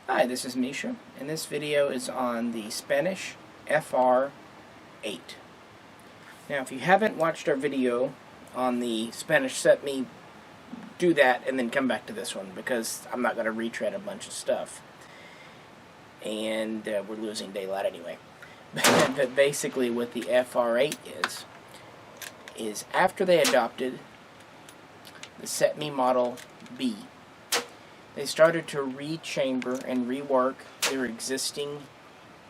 Hi, this is Misha, and this video is on the Spanish FR8. Now, if you haven't watched our video on the Spanish CETME, do that and then come back to this one, because I'm not going to retread a bunch of stuff. And we're losing daylight anyway. But basically what the FR8 is after they adopted the CETME Model B, they started to rechamber and rework their existing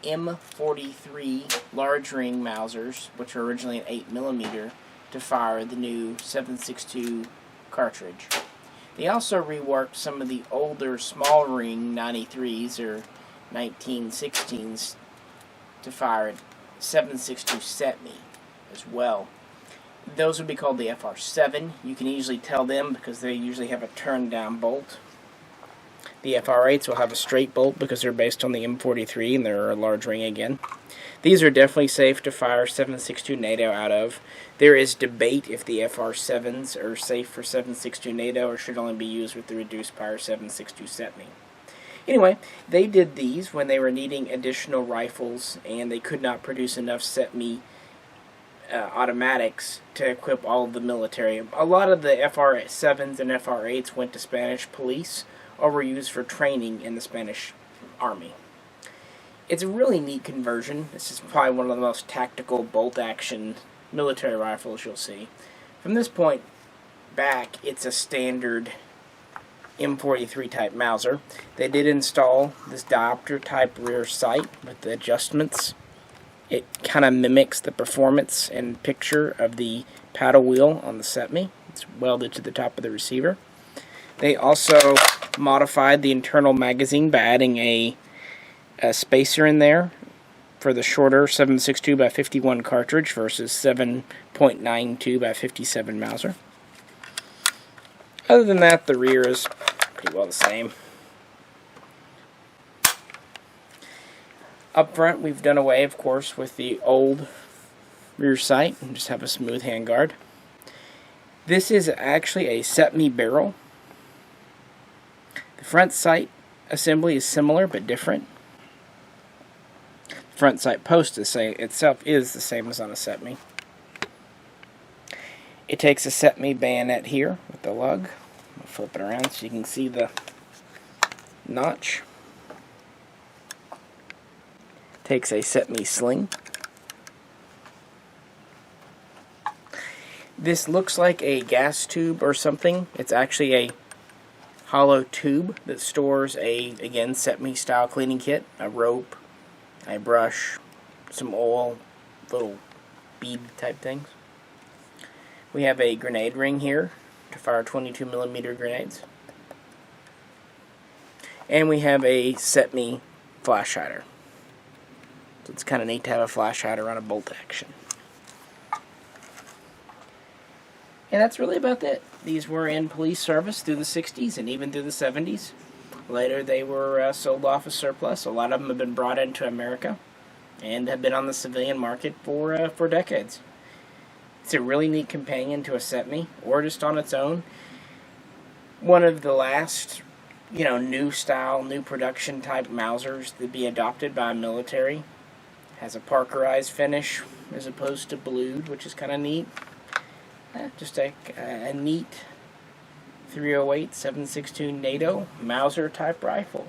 M43 large ring Mausers, which were originally an 8mm, to fire the new 7.62 cartridge. They also reworked some of the older small ring 93s or 1916s to fire 7.62 CETME as well. Those would be called the FR7. You can easily tell them because they usually have a turned down bolt. The FR8s will have a straight bolt because they're based on the M43 and they're a large ring again. These are definitely safe to fire 7.62 NATO out of. There is debate if the FR7s are safe for 7.62 NATO or should only be used with the reduced power 7.62 CETME. Anyway, they did these when they were needing additional rifles and they could not produce enough CETME automatics to equip all of the military. A lot of the FR7s and FR8s went to Spanish police or were used for training in the Spanish army. It's a really neat conversion. This is probably one of the most tactical bolt-action military rifles you'll see. From this point back, it's a standard M43 type Mauser. They did install this diopter type rear sight with the adjustments. It kind of mimics the performance and picture of the paddle wheel on the CETME. It's welded to the top of the receiver. They also modified the internal magazine by adding a spacer in there for the shorter 7.62 by 51 cartridge versus 7.92 by 57 Mauser. Other than that, the rear is pretty well the same. Up front, we've done away, of course, with the old rear sight and just have a smooth handguard. This is actually a CETME barrel. The front sight assembly is similar but different. The front sight post itself is the same as on a CETME. It takes a CETME bayonet here with the lug. I'll flip it around so you can see the notch. Takes a CETME sling. This looks like a gas tube or something. It's actually a hollow tube that stores again, CETME style cleaning kit, a rope, a brush, some oil, little bead type things. We have a grenade ring here to fire 22mm grenades. And we have a CETME flash hider. So it's kind of neat to have a flash hider on a bolt action. And that's really about it. These were in police service through the 60s and even through the 70s. Later they were sold off as surplus. A lot of them have been brought into America and have been on the civilian market for decades. It's a really neat companion to a CETME, or just on its own. One of the last, new style, new production type Mausers that be adopted by a military. Has a Parkerized finish as opposed to blued, which is kind of neat. Just a neat 308 7.62 NATO Mauser type rifle.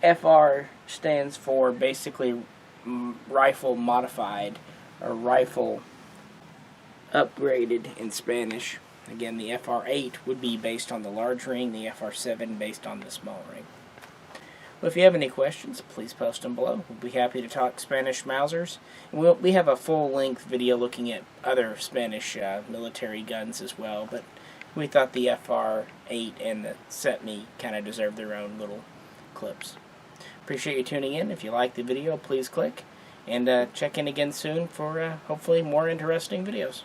FR stands for basically rifle modified or rifle upgraded in Spanish. Again, the FR8 would be based on the large ring, the FR7 based on the small ring. Well, if you have any questions, please post them below. We'll be happy to talk Spanish Mausers. And we have a full-length video looking at other Spanish military guns as well, but we thought the FR8 and the CETME kind of deserve their own little clips. Appreciate you tuning in. If you like the video, please click, and check in again soon for hopefully more interesting videos.